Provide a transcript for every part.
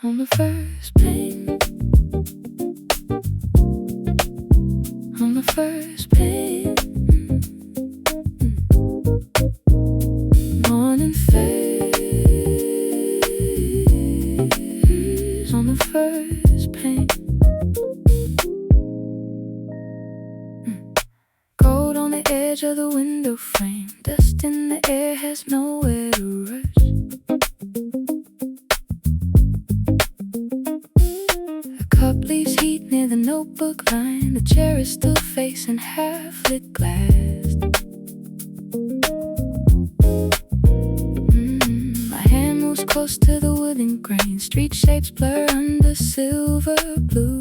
On the first page, on the first page, morning phase, on the first page, gold on the edge of the window frame, dust in the air has nowhere to rush. Cup leaves heat near the notebook line. The chair is still facing half-lit glass. My hand moves close to the wooden grain. Street shapes blur under silver blue.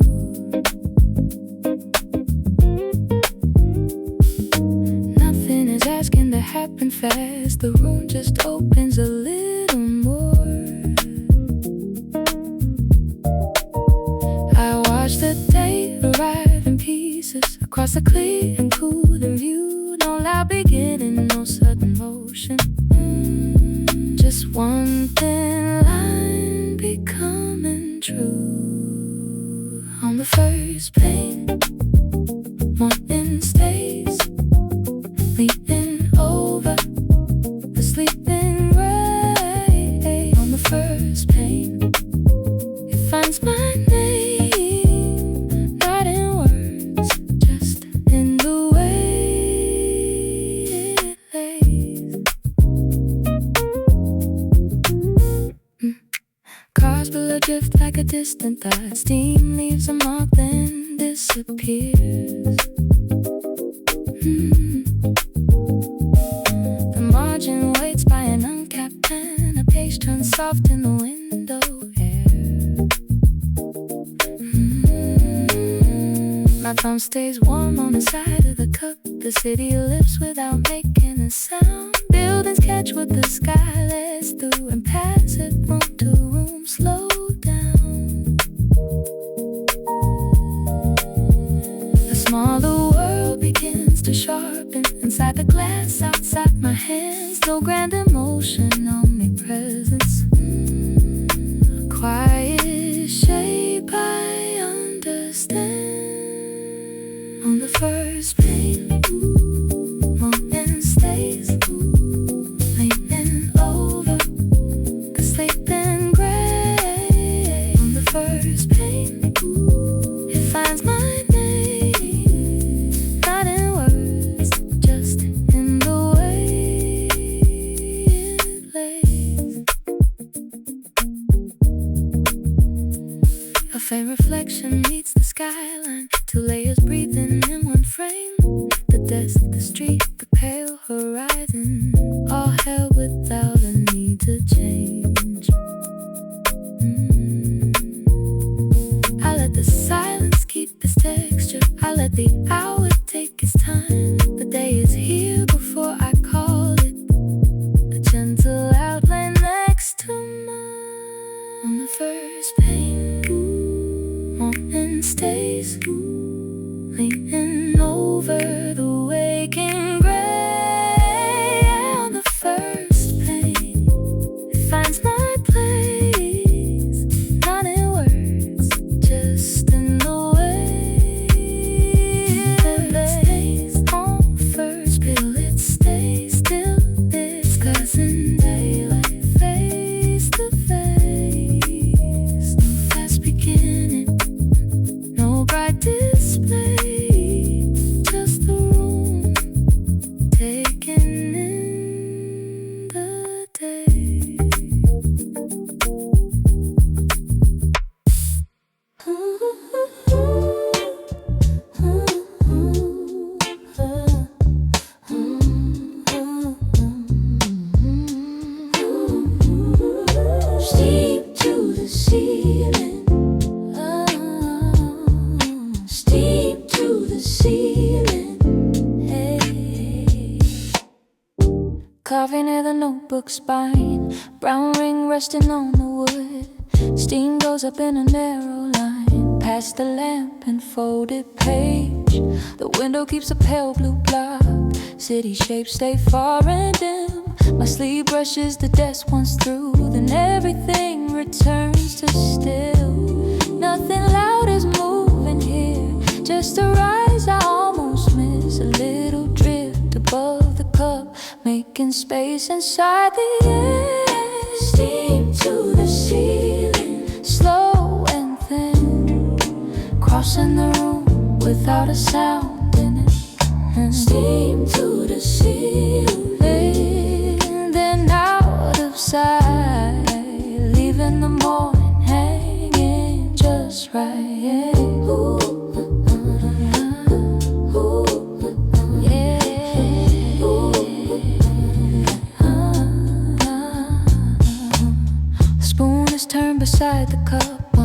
Nothing is asking to happen fast. The room just opens a little more. Watch the day arrive in pieces across the clear and cool and view. No loud beginning, no sudden motion. Just one thin line becoming true. On the first page, morning stays, leaning over the sleeping ray. On the first page, it finds my name. Cars will adrift like a distant thought. Steam leaves a mark, then disappears. The margin waits by an uncapped pen. A page turns soft in the window air. My thumb stays warm on the side of the cup. The city lifts without making a sound. Buildings catch what the sky lets through and pass it room to room, slow down. The smaller world begins to sharpen inside the glass, outside my hands. No grand emotion, omnipresence. A quiet shape I understand. On the first page, morning stays, leaning over the sleeping gray. On the first page, it finds my name, not in words, just in the way it lays. A faint reflection meets the skyline, two layers breathing in one frame. The desk, the street, the pale horizon, all held without a need to change. I let the silence keep its texture. I let the hour take its time. The day is here before I call it. A gentle outline next to mine. On the first page, morning stays, leaning over the waking gray. On the first page, it finds my place, not in words, just in the way it lays. On the first pill, it stays still, it's 'cause in daylight, face to face. No fast beginning, no bright display. Coffee near the notebook spine, brown ring resting on the wood. Steam goes up in a narrow line, past the lamp and folded page. The window keeps a pale blue block, city shapes stay far and dim. My sleeve brushes the desk once through, then everything it turns to still. Nothing loud is moving here, just a rise I almost miss. A little drift above the cup, making space inside the air. Steam to the ceiling, slow and thin, crossing the room without a sound in it. Steam to the ceiling, then out of sight, leaving the morning hanging just right. Ooh. Beside the cup,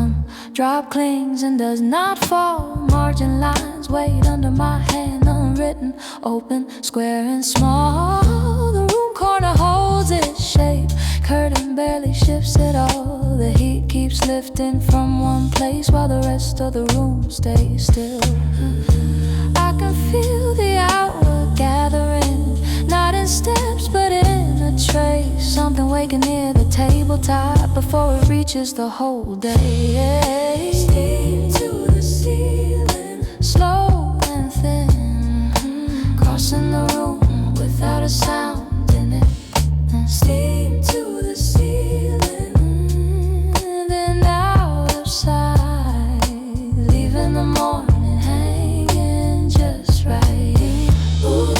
drop clings and does not fall. Margin lines wait under my hand, unwritten, open, square and small. The room corner holds its shape, curtain barely shifts at all. The heat keeps lifting from one place while the rest of the room stays still. I can feel the hour gathering, not in steps but in a trace. Something waking near the tabletop before it reaches the whole day. Steam to the ceiling, slow and thin, crossing the room without a sound in it. Steam to the ceiling, then out of sight, leaving the morning hanging just right. Ooh.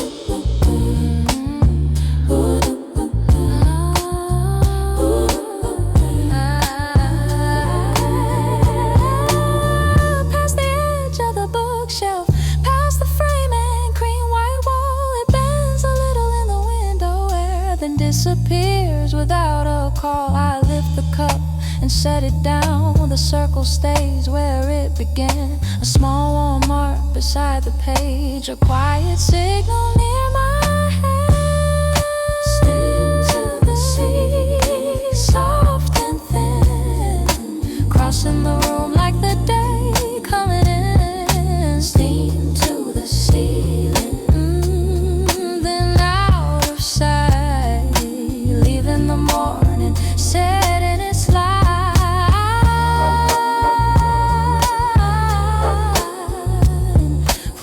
Disappears without a call. I lift the cup and set it down. The circle stays where it began. A small warm mark beside the page, a quiet signal near my head. Steam to the sea, soft and thin, crossing the room like the day coming in. Steam to the ceiling, then out of sight, leaving the morning setting its light.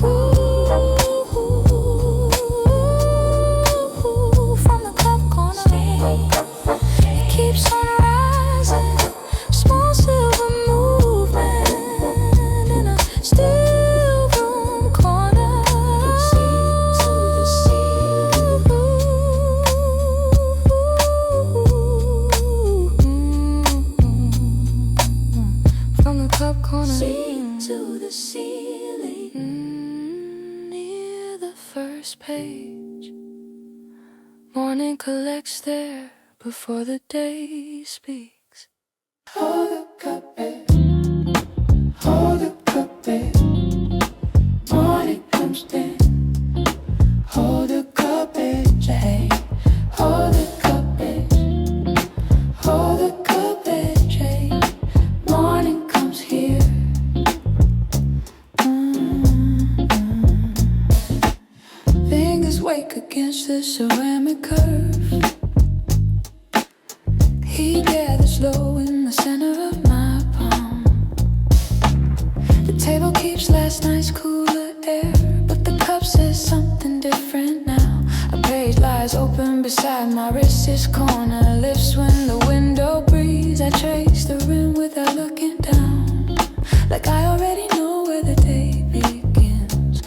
Ooh, from the cup corner, it keeps on rising. Small silver movement in a still room corner. From the cup corner, steam to the ceiling, near the first page. Morning collects there before the day speaks. Hold the cup, babe. Hold the cup, babe. Morning comes in. Hold the cup, babe. Hey. Hold the cup, babe. Hold the cup, babe. Hey. Morning comes here. Fingers wake against the ceramic curve. He gathers low in the center of my palm. The table keeps last night's cooler air, but the cup says something different now. A page lies open beside my wrist, his corner lifts when the window breathes. I trace the rim without looking down, like I already know where the day begins.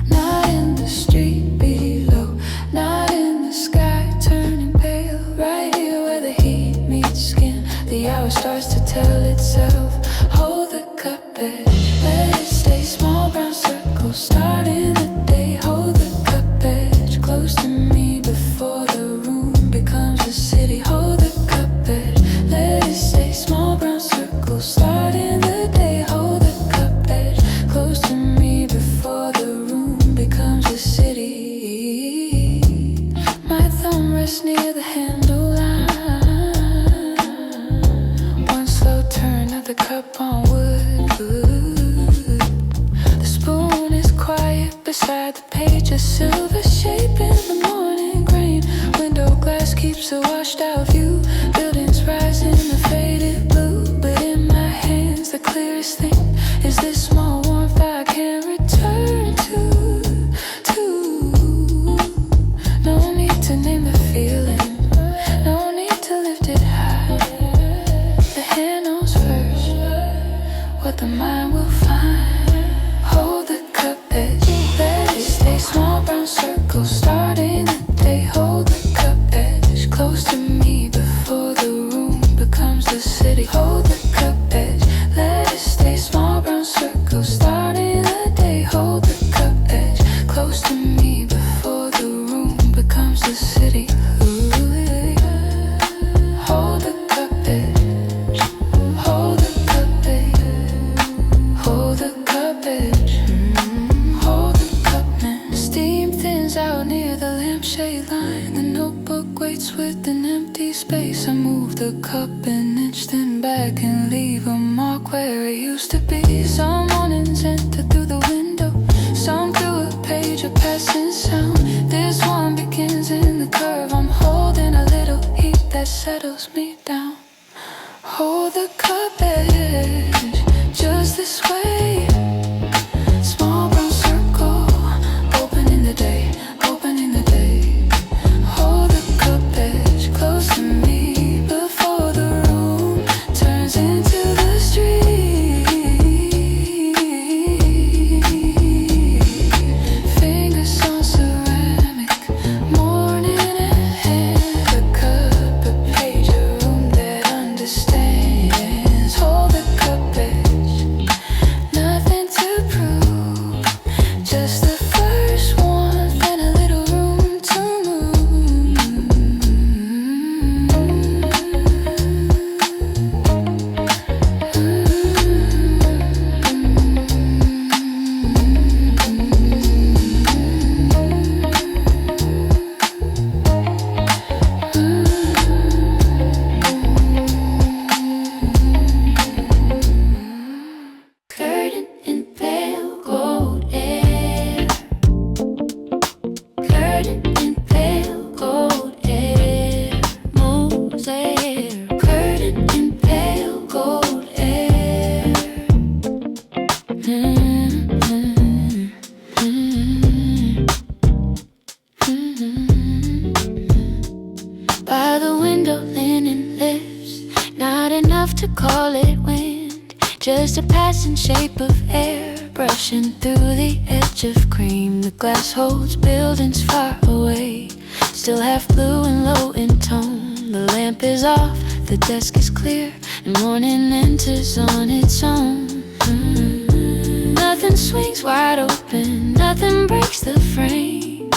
Not in the street below, not in the sky turning pale. Right here where the heat meets skin, the hour starts to tell itself. Hold the cup edge, let it stay. Small brown circles starting the day. Hold the cup edge close to me before the room becomes a city. Hold the cup edge, let it stay. Small brown circles starting the day. Hold the cup edge close to me before the room becomes a city. My thumb rests near the handle line. One slow turn of the cup on wood. The spoon is quiet beside the page, a silver shape in the morning grain. Window glass keeps a washed out view. place. I move the cup an inch, then back and leave a mark where it used to be. Some mornings enter through the window, some through a page of passing sound. This one begins in the curve. I'm holding a little heat that settles me down. Hold the cup edge just this way. Small brown circle, opening the day, opening the day. Hold the cup edge close to me before the room turns into the street. Fingers on ceramic, morning ahead. A cup, a page, a room that understands. Hold the cup edge, nothing to prove, just the first one, then a little room to move. Curtain in pale gold air. Curtain in pale gold air. Moves air. Curtain in pale gold air. By the window, linen lifts, not enough to call it wind, just a passing shape of air, brushing through the edge of cream. The glass holds buildings far away, still half blue and low in tone. The lamp is off, the desk is clear, and morning enters on its own. Nothing swings wide open, nothing breaks the frame.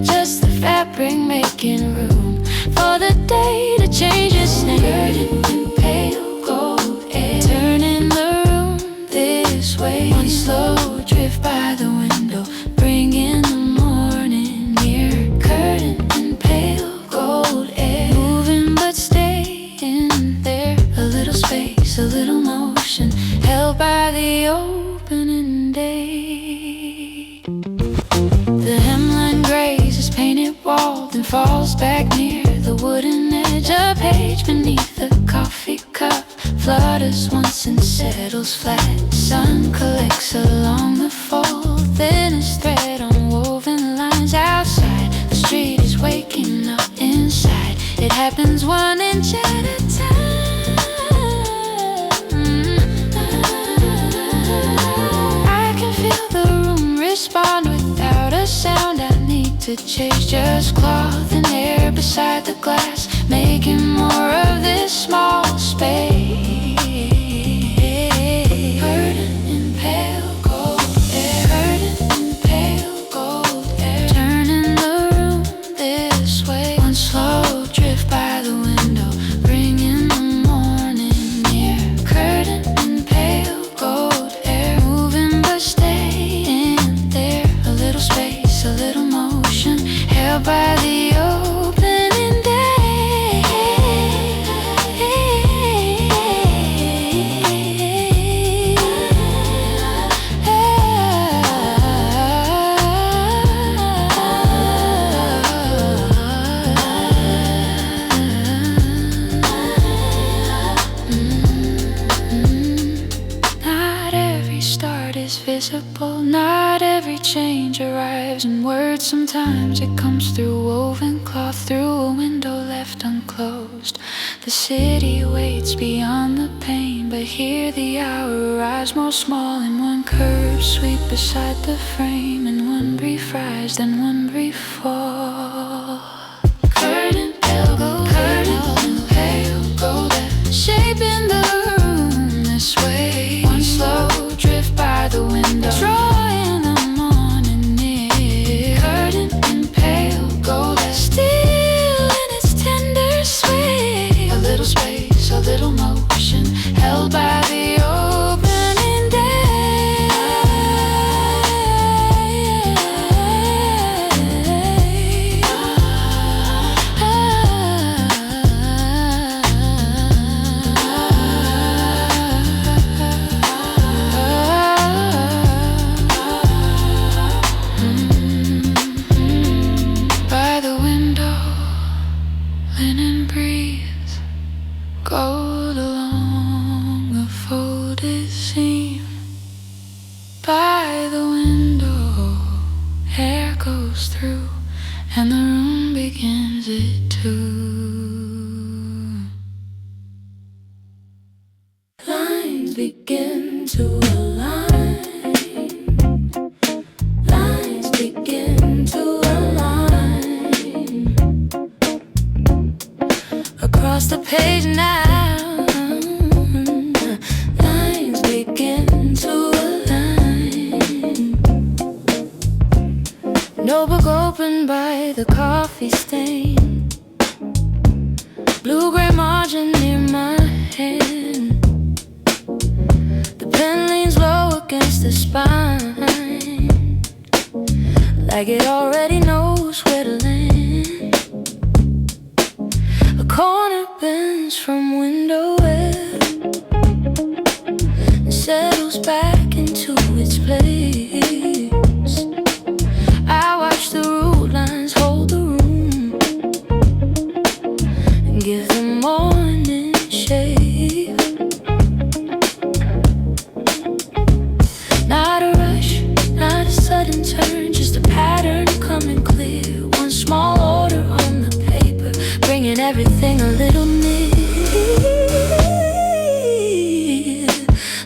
Just the fabric making room for the day to change its name. Curtain in pale gold air, turning the room this way. One slow drift by the window, bringing the morning near. Curtain in pale gold air, moving but staying there. A little space, a little motion, held by the opening day. The hemline grazes painted wall, then falls back near the wooden edge. A page beneath the coffee cup flutters once and settles flat. Sun collects along the fold, thinnest thread on woven lines. Outside, the street is waking up inside. It happens 1 inch at a time. I can feel the room respond without a sound. I need to chase just cloth and air beside the glass, making more of this small space. Curtain in pale gold air, curtain in pale gold air, turning the room this way. One slow drift by the window, bringing the morning near. Curtain in pale gold air, moving but staying there. A little space, a little motion, held by the opening day. Not every start is visible, not every change arrives in words. Sometimes it comes through woven cloth, through a window left unclosed. The city waits beyond the pain, but here the hour arrives more small. In one curve sweep beside the frame, and one brief rise, then one brief fall. Curtain pale gold, curtain pale gold, shaping the room this way. One slow drift by the window, drawing the morning near. Curtain in pale gold, still in its tender sway. A little space, a little motion, held by the opening day. linen breeze, gold along the folded seam. By the window, air goes through, and the room begins it too. Lines begin to align. Lines begin to align. Across the page now, lines begin to align. Notebook opened by the coffee stain, blue-gray margin near my hand. The pen leans low against the spine, like it already knows where to land. A corner bends from window web and settles back into its place. I watch the root lines hold the room and give the morning shape. Not a rush, not a sudden turn, just a pattern coming clear. One small order on the paper, bringing everything a little near.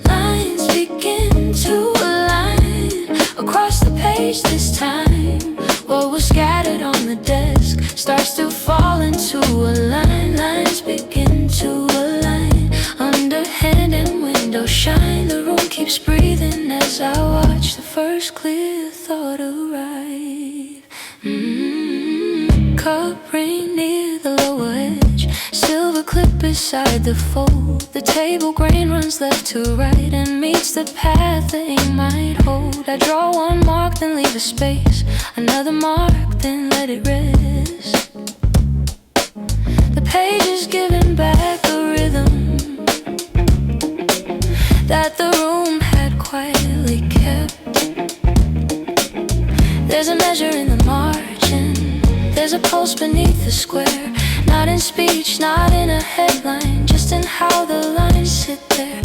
Lines begin to align across the page this time. What was scattered on the desk starts to fall into a line. Lines begin to align. Underhand and window shine. The room keeps breathing as I watch the first clear thought arrive. Cup ring near the lower edge, silver clip beside the fold. The table grain runs left to right and meets the path the ink might hold. I draw one mark, then leave a space, another mark, then let it rest. The page is giving back a rhythm that the room had quietly kept. There's a measure in the margin, there's a pulse beneath the square. Not in speech, not in a headline, just in how the lines sit there.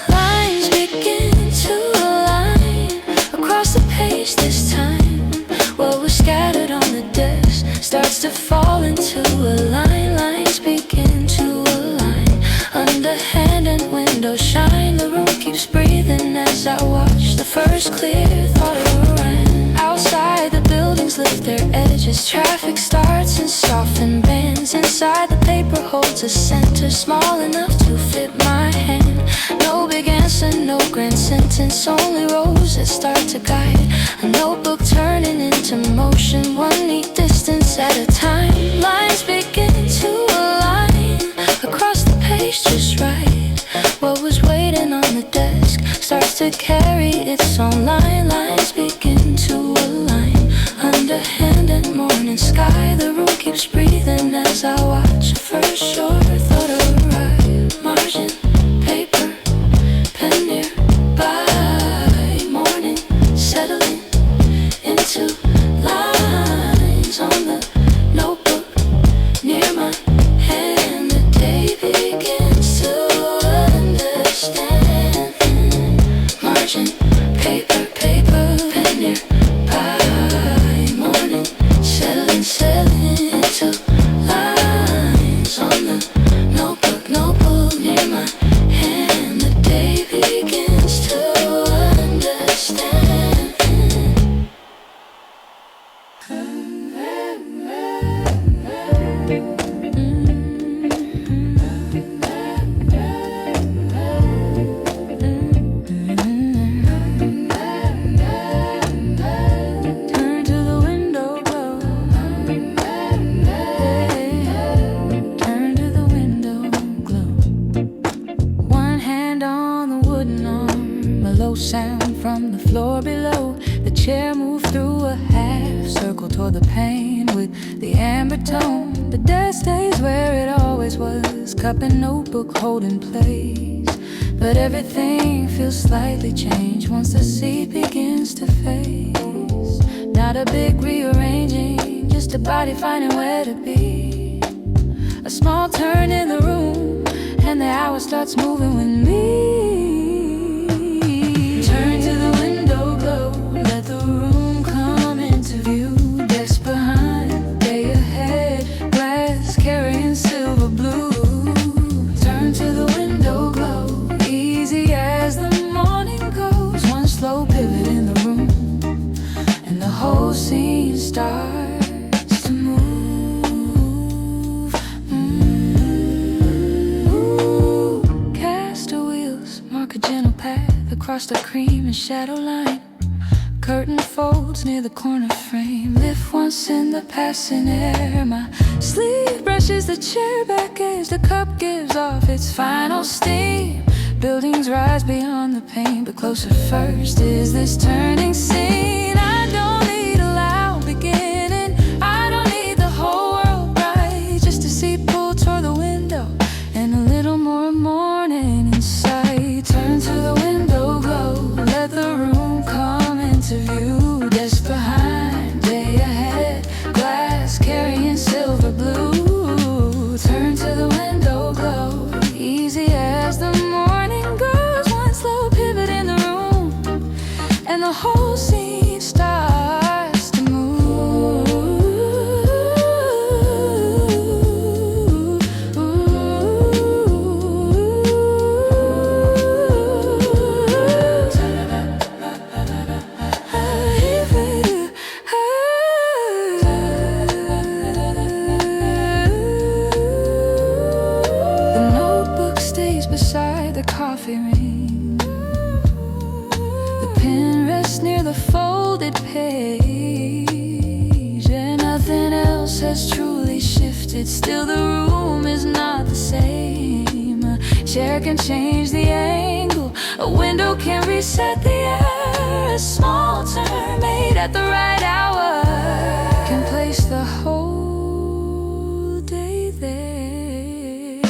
Lines begin to align across the page this time. What was scattered on the desk starts to fall into a line. Lines begin to align. Underhand and window shine. The room keeps breathing as I watch the first clear thought arrive. Outside the buildings lift their edges. Traffic starts in softened bands. Inside the paper holds a center small enough to fit my hand. No big answer, no grand sentence, only rows that start to guide. A notebook turning into motion, one neat distance at a time. Lines begin to align across the page just right. What was waiting on the desk starts to carry its own line. Lines begin to align. Underhand and morning sky, the room keeps breathing as I watch a first short thought arrive. Margin, paper, pen nearby. Morning settling into lines on the notebook near my hand. The day begins to understand. Margin, paper, pen nearby. Morning settling into lines on the notebook near my hand. The day begins to understand. Turn to the window, glow. Turn to the window, glow. One hand on the wooden arm, a low sound from the floor below. The chair moved through a half circle toward the pane with the amber tone. The desk stays where it always was, cup and notebook holding place. But everything feels slightly changed once the seat begins to face. Not a big rearranging, just a body finding where to be. A small turn in the room, and the hour starts moving with me. Turn to the window, glow, let the room come into view. Desk behind, day ahead, glass carrying silver blue. Turn to the window, glow, easy as the morning goes. One slow pivot in the room, and the whole scene starts to move. Caster wheels mark a gentle path across the cream and shadow line. Curtain folds near the corner frame. Lift once in the passing air. My sleeve brushes the chair back as the cup gives off its final steam. Buildings rise beyond the pain, but closer first is this turning scene. I don't need a loud beginning, I don't need the whole world bright, just a seat pulled toward the window and a little more morning in sight. Turn to the window, glow, let the room come into view. Desk behind, day ahead, glass carrying silver blue. Turn to the window, glow, easy as the morning goes. One slow pivot in the room, and the whole scene starts to move. The notebook stays beside the coffee ring. The pen rests near the folded page, and nothing else has truly shifted. Still the room is not the same. A chair can change the angle, a window can reset the air. A small turn made at the right hour can place the whole day there.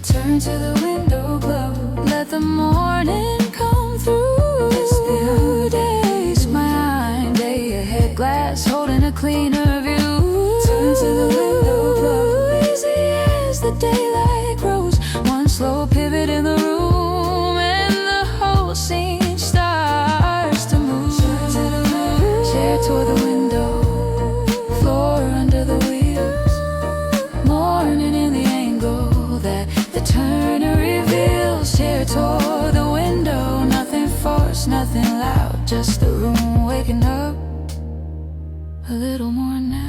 Turn to the window, glow, let the morning come through. It's the days behind, day ahead, glass holding a cleaner view. Turn to the window, glow, easy as the daylight grows. One slow pivot in the room, and the whole scene starts to move. Chair toward the window, floor under the wheels. Morning in the angle that the turner reveals. Chair toward the window, nothing forced, nothing loud, just the room waking up a little more now.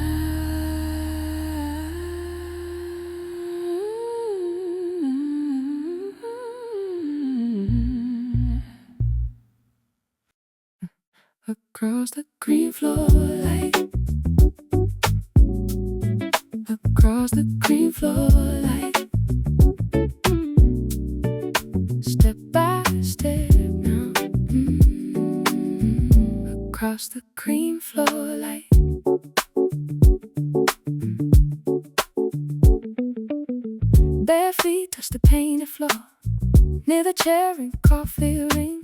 Across the green floor light, across the green floor light, step by step now, across the cream floor light. Bare feet touch the painted floor, near the chair and coffee ring.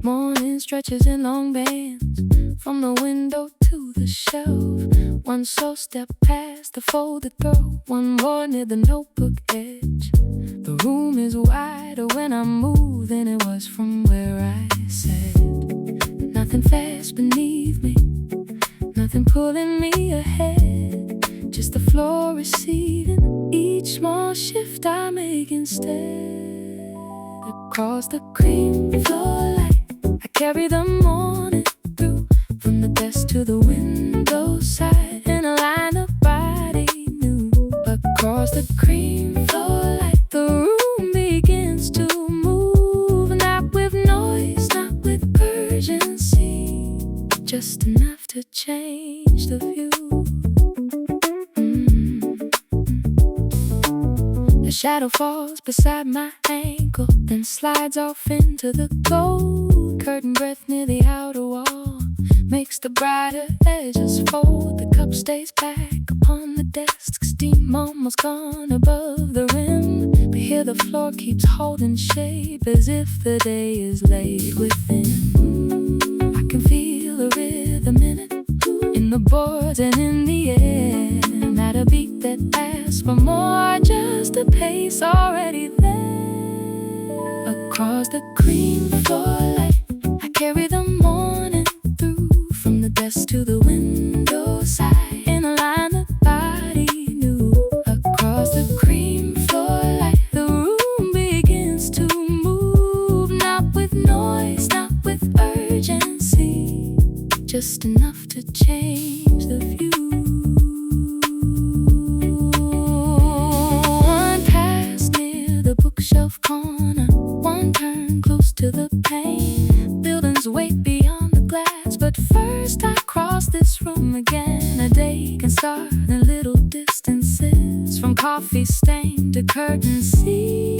Morning stretches in long bands, from the window to the shelf. One slow step past the folded throw, one more near the notebook edge. The room is wider when I'm moving, it was from where I sat. Nothing fast beneath me, nothing pulling me ahead, just the floor receiving each small shift I make instead. Across the cream floor light, I carry the morning through, from the desk to the window side, in a line of body new. Across the cream floor light, the room begins to move, not with noise, not with urgency, just enough to change the view. The shadow falls beside my ankle, then slides off into the gold. Curtain breath near the outer wall makes the brighter edges fold. The cup stays back upon the desk, steam almost gone above the rim, but here the floor keeps holding shape as if the day is laid within. I can feel a rhythm in it, in the boards and in the air, at a beat that asks for more, just a pace already there. Across the cream floor light, I carry the morning through, from the desk to the window side, in a line the body knew. Across the cream floor light, the room begins to move, not with noise, not with urgency, just enough to change the view. One pass near the bookshelf corner, one turn close to the pane. Buildings wait beyond the glass, but first I cross this room again. A day can start in little distances, from coffee stain to curtain seam,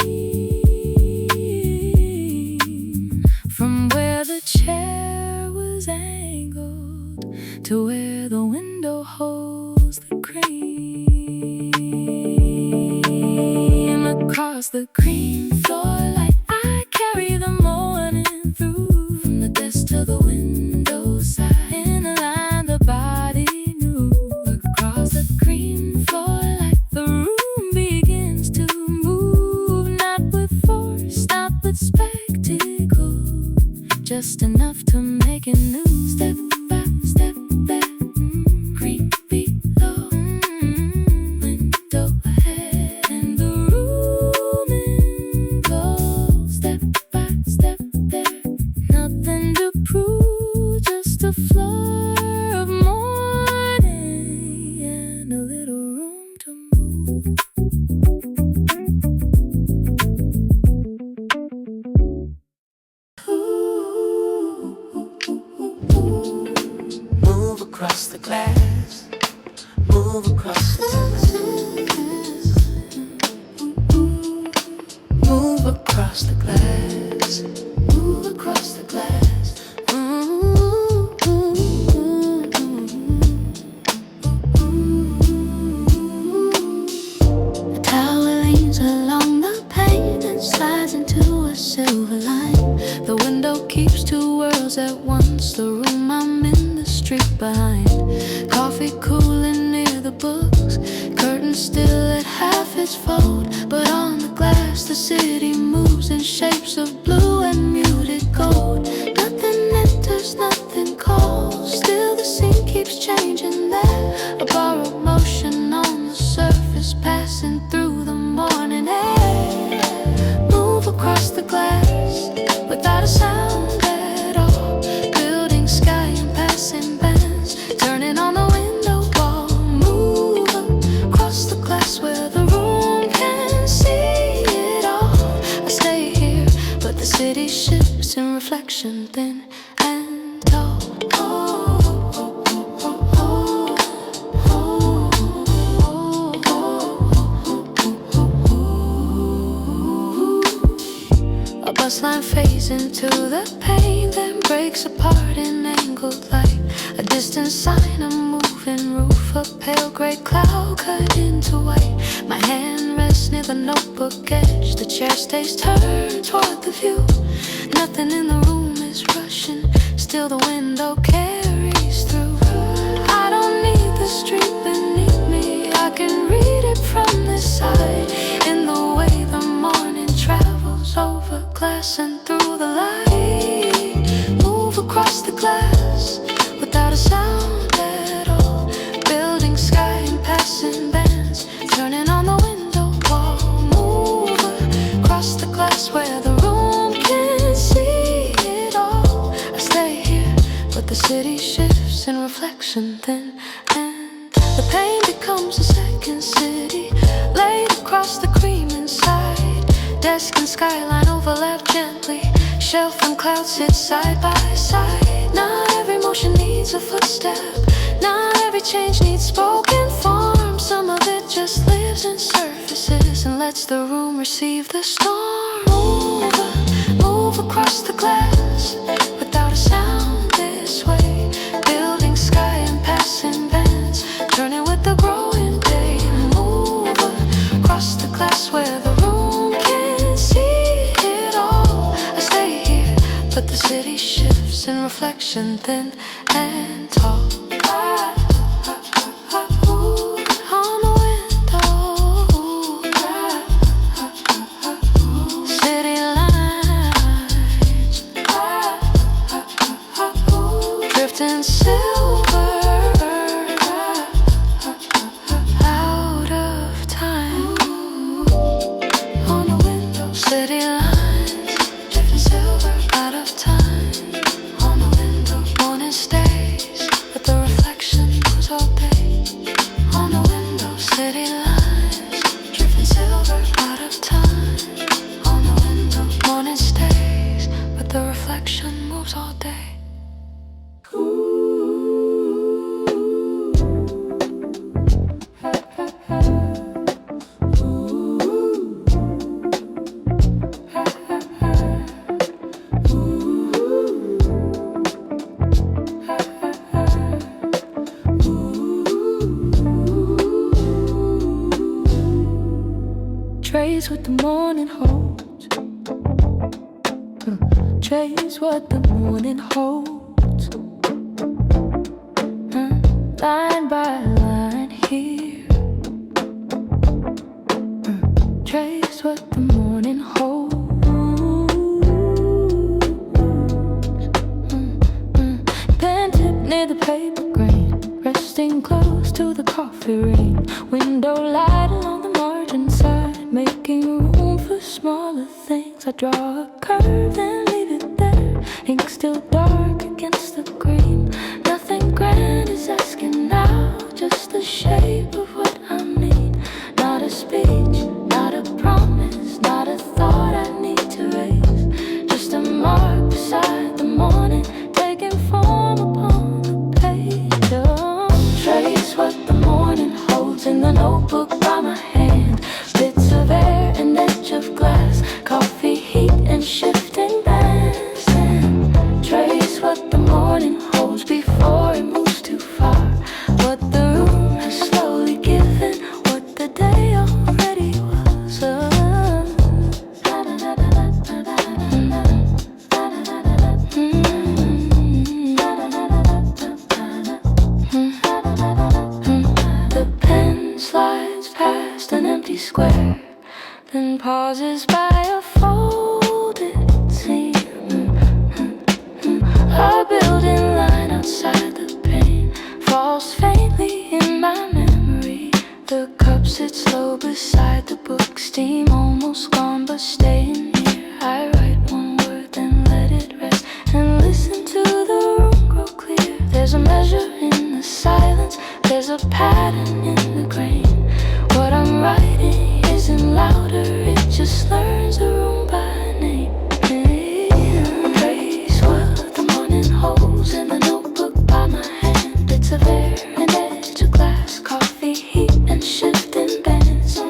from where the chair was angled to where the window holds the cream. Across the cream floor light, I carry the morning through, from the desk to the window side, in a line the body knew. Across the cream floor light, the room begins to move, not with force, not with spectacle, just enough to make it new. Step by step back, creep below, window ahead, and the room enclosed. Step by step there, nothing to prove, just a floor of morning and a little room to move. Move across the glass, move across the move across the glass, move across the glass. The tower leans along the pane and slides into a silver line. The window keeps two worlds at once, the room I'm in, the street behind. Coffee cooling near the books, curtains still at half its fold, but on the glass the city moves in shapes of blue and muted gold. Nothing enters, nothing calls, still the scene keeps changing there. A borrowed motion on the surface, passing through the morning air. Move across the glass without a sound at all, building sky and passing bands, turning on the window wall. Move across the glass where the room can see it all. I stay here, but the city shifts in reflection, thin and tall. A bus line fades into the pane, then breaks apart in angled light. A distant sign, a moving roof, a pale gray cloud cut into white. My hand rests near the notebook edge, the chair stays turned toward the view. Nothing in the room is rushing, still the window carries through. I don't need the street beneath me, I can read it from this side, in the way the morning travels over glass and through the light. Move across the glass without a sound at all, building sky and passing bands, turning on the window wall. Move across the glass where the room can see it all. I stay here, but the city shifts in reflection, thin and the pain becomes a second city, laid across the cream inside. Desk and skyline overlap gently, shelf and cloud sit side by side. Not every motion needs a footstep, not every change needs spoken form. Some of it just lives in surfaces and lets the room receive the storm. Move across the glass without a sound this way, building sky and passing bands, turning with the growing day. Move across the glass where the room can see it all. I stay here, but the city shifts in reflection, thin and tall. Trace what the morning holds. Trace what the morning holds. Line by line here. Trace what the morning holds. Pen tip near the paper grain, resting close to the coffee rain. Window light along the margin side, making room for smaller things. I draw a curve and leave it there, ink still dark against the green. Nothing grand is asking now, just the shape of what I mean. Not a speech, not a promise, not a thought I need to raise. Just a mark beside the morning, taking form upon the page. Oh, trace what the morning holds in the notebook by my hand. Bits of air and edge of glass, coffee heat and shifting bands. And trace what the morning holds before it moves too far. What the room has slowly given, what the day already was. The pen slides past an empty square, then pauses by a folded seam. A building line outside the pane falls faintly in my memory. The cup sits low beside the book, steam almost gone but staying near. I write one word then let it rest and listen to the room grow clear. There's a measure in the silence, there's a pattern in the grain. What I'm writing isn't louder, it just learns the room by name. Trace what the morning holds in the notebook by my hand. Bits of air and edge of glass, coffee heat and shifting bands.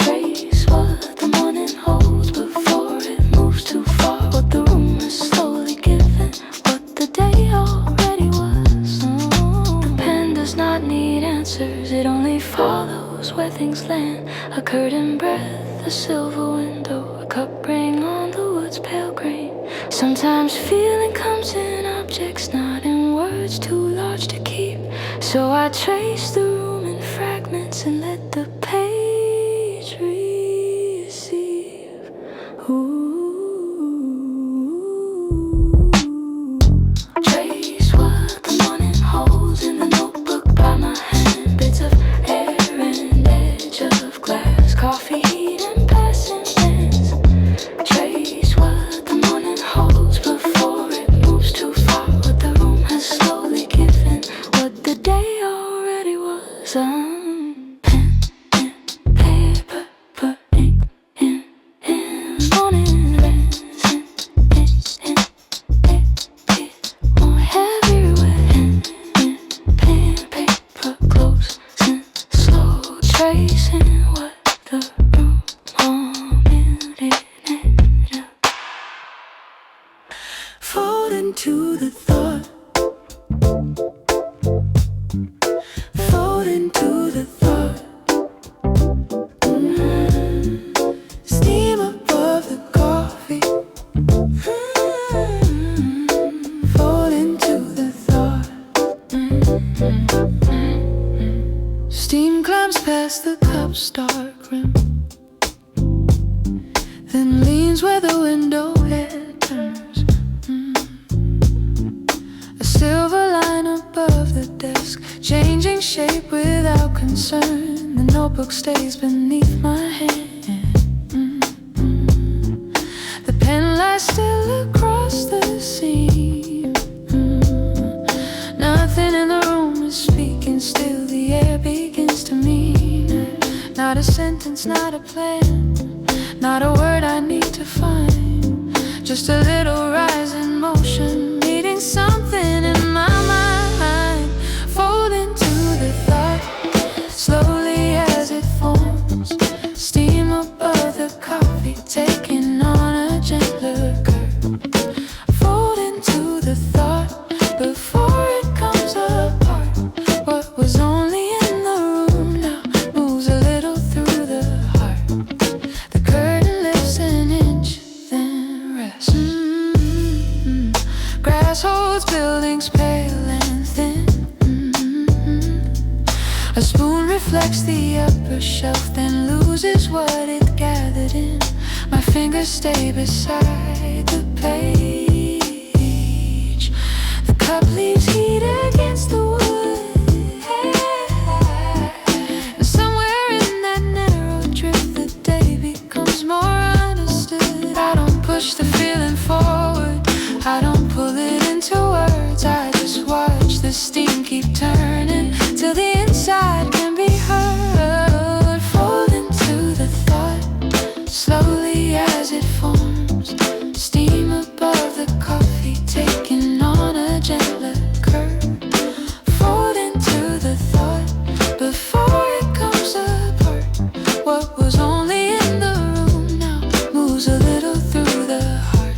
Trace what the morning holds before it moves too far. What the room has slowly given, what the day already was. The pen does not need answers, it only follows where things land. A curtain breath, a silver window, a cup ring on the wood's pale grain. Sometimes feeling comes in objects, not in words too large to keep. So I trace the room in fragments and let the page receive. Trace what the morning holds in the notebook by my hand. Bits of air and edge of glass, coffee heat and passing hands. Trace what the morning holds before it moves too far. What the room has slowly given, what the day already was. Pen and paper, put ink in morning resin. It more everywhere. Pen, paper, close and slow, tracing what the room all building it up. Fold into the thought. Fold into the thought. Steam above the coffee. Fold into the thought. Steam climbs past the cup's dark rim, then leans where the window head turns. A silver line above the desk, changing shape without concern. The notebook stays beneath my hand. The pen lies still across the seam. Nothing in the room is speaking still, the air begins to mean. Not a sentence, not a plan, not a word I need to find. Just a little rise in motion, needing something in my mind. Fold into the thought, slowly as it forms. Steam above the coffee, taking on a gentler curve. Fold into the thought before it comes apart. What was only in the room now moves a little through the heart. checks the upper shelf, then loses what it gathered in. My fingers stay beside the page. The cup leaves heat against the wood, and somewhere in that narrow drift the day becomes more understood. I don't push the feeling forward, I don't pull it into words. I just watch the steam keep turning till the inside can be heard. Fold into the thought slowly as it forms. Steam above the coffee taking on a gentler curve. Fold into the thought before it comes apart. What was only in the room now moves a little through the heart.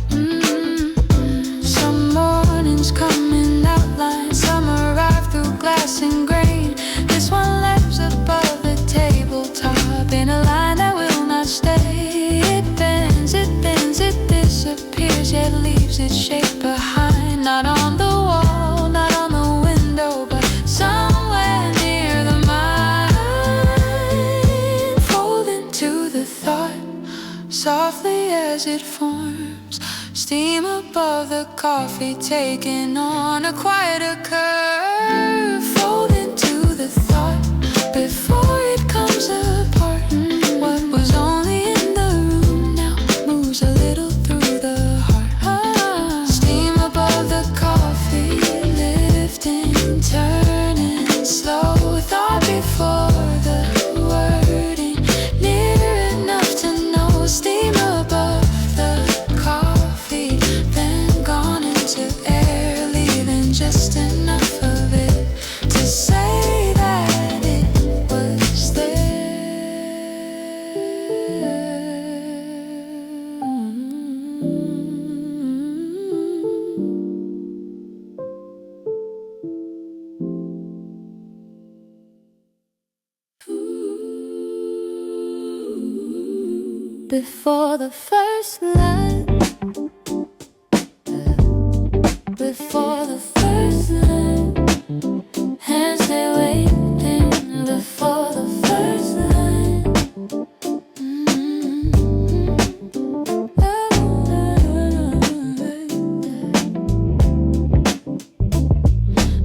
Some mornings come in outline, some arrive through glass and grain. This one lives above the tabletop in a line that will not stay. It bends, it bends, it disappears, yet leaves its shape behind. Not on the wall, not on the window, but somewhere near the mind. Fold into the thought softly as it forms. Steam above the coffee taking on a quieter curve. Fold into the thought before it comes apart. What was only in the room now moves a little through the heart. Steam above the coffee, lifting, turning, slow. Thought before the wording, near enough to know. Steam above the coffee, then gone into air, leaving just enough of it to say that it was there. Before the first light, before the first light, hands they waiting before the first light.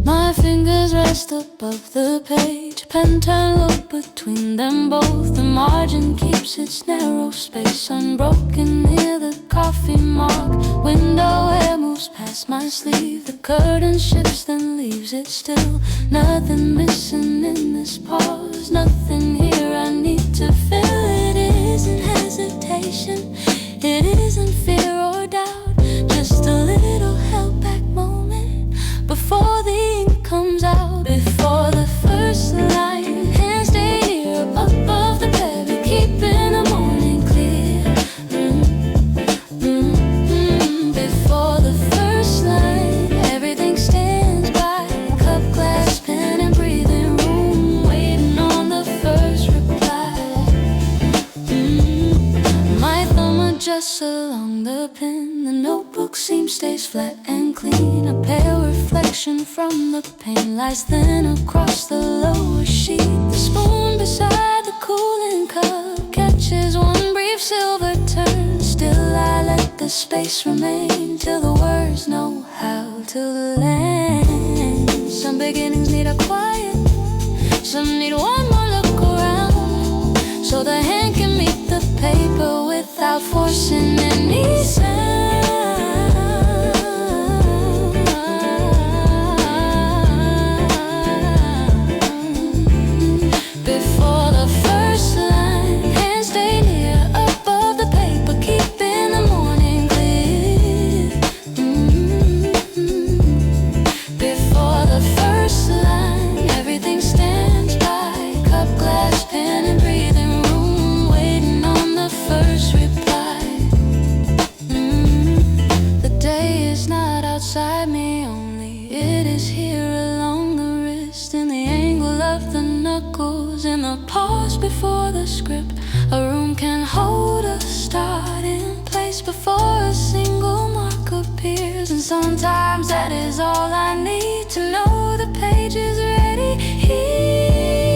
My fingers rest above the page, pen turn low between them both. The margin keeps its narrow space unbroken near the coffee mark. Window air moves past my sleeve, the curtain shifts then leaves it still. Nothing missing in this pause, nothing here I need to fill. It isn't hesitation, it isn't fear or doubt, just a little held back moment before the ink comes out. Before the first light, hands stay here above the bed, keeping the morning clear. Before the first light, everything stands by, cup, glass, pen, and breathing room, waiting on the first reply. My thumb adjusts along the pen, the notebook seam stays flat and clean. A pale reflection from the pane lies thin across the lower sheet. The spoon beside the cooling cup catches one brief silver turn. Still I let the space remain till the words know how to land. Some beginnings need a quiet, some need one more look around, so the hand can meet the paper without forcing any sound. Before the first line, hands stay near above the paper, keeping the morning clear. Before the first line, everything stands by, cup, glass, pen, and breathing room, waiting on the first reply. The day is not outside me only, it is here along the wrist, in the angle of the knuckles, in the pause before the script. A room can hold a start in place before a single mark appears, and sometimes that is all I need to know the page is ready here.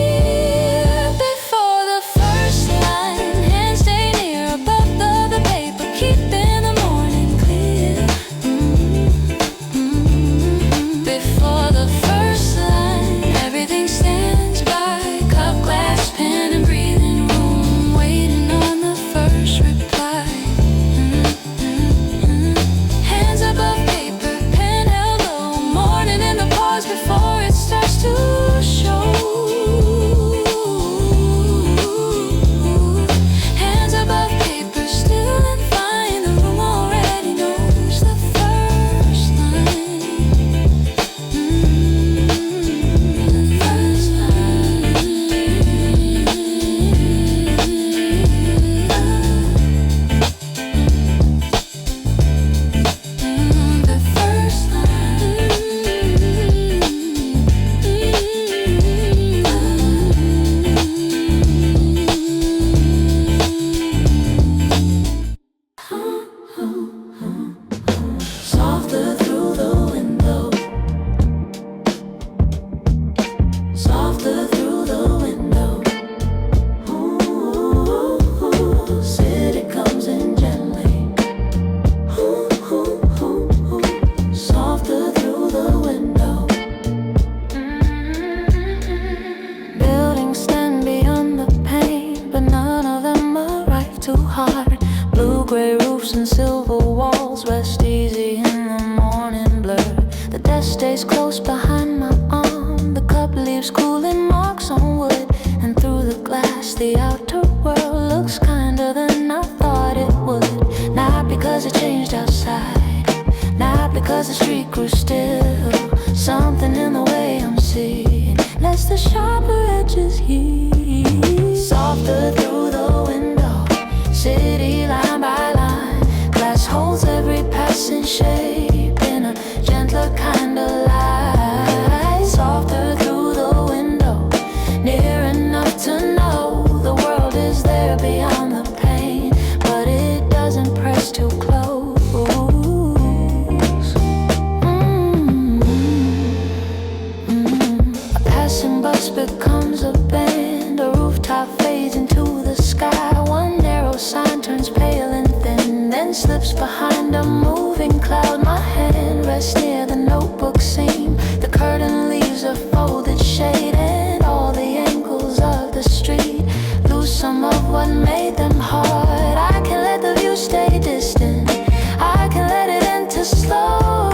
and silver walls rest easy in the morning blur. The desk stays close behind my arm. The cup leaves cooling marks on wood, and through the glass the outer world looks kinder than I thought it would. Not because it changed outside, not because the street grew still. Something in the way I'm seeing lets the sharper edges heal. Softer through the window, city line by line. Glass holds every passing shape in a gentler kind of light. Softer through the window, near enough to know the world is there beyond the pain, but it doesn't press too close. A passing bus becomes a band, a rooftop fades into the sky. One narrow sign turns pale and thin, then slips behind a moving cloud. My hand rests near the notebook seam. The curtain leaves a folded shade, and all the angles of the street lose some of what made them hard. I can let the view stay distant, I can let it enter slow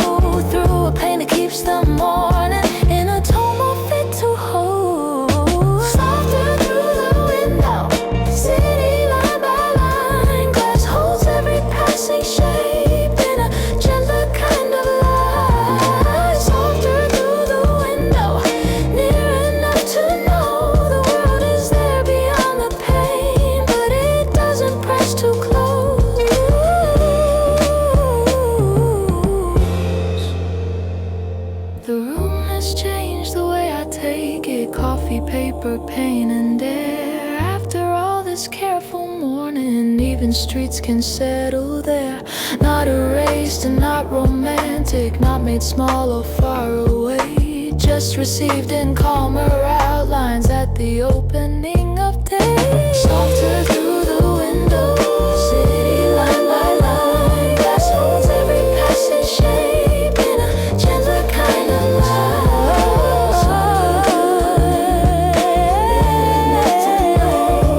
through a pain that keeps the morning in a tone more fit to hold. Softer through the window, city line by line. Glass holds every passing shape in a gentler kind of light. Softer through the window, near enough to know the world is there beyond the pain, but it doesn't press too close. The room has changed the way I take it. Coffee, paper, pain, and air. After all this careful mourning, even streets can settle there. Not erased and not romantic, not made small or far away, just received in calmer outlines at the opening of day. Softer through the window, city line by line. Glass holds every passing shape in a gentler kind of light.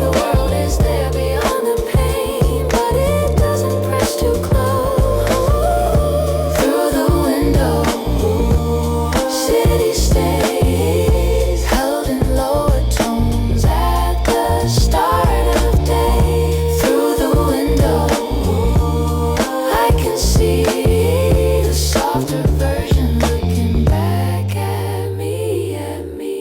The world is there beyond the pain, but it doesn't press too close. Through the window, city stays held in lower tones at the start of day. Through the window, I can see the softer version looking back at me, at me.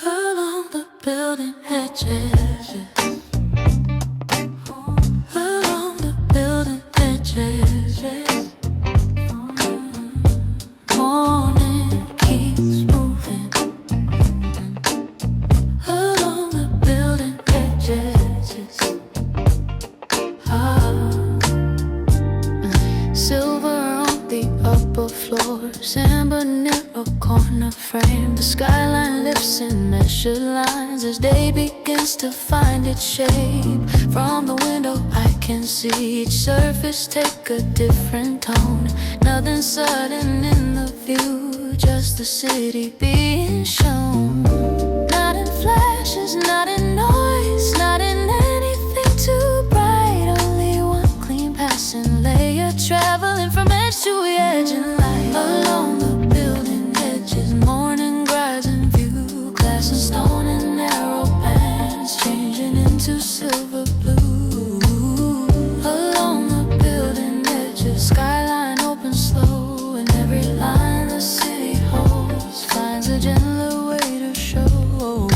Along the building edges, along the building edges, morning keeps moving. Along the building edges, silver on the upper floors, amber near a corner frame. The skyline lifts in measured lines as day begins to find its shape. From the window I can see each surface take a different tone. Nothing sudden in the view, just the city being shown. Not in flashes, not in noise, not in anything too bright. Only one clean passing layer, traveling from edge to edge in light. Along the building edges, morning glides in view. Glass and stone and narrow bands changing into silver blue. Along the building edges, skyline opens slow, and every line the city holds finds a gentler way to show.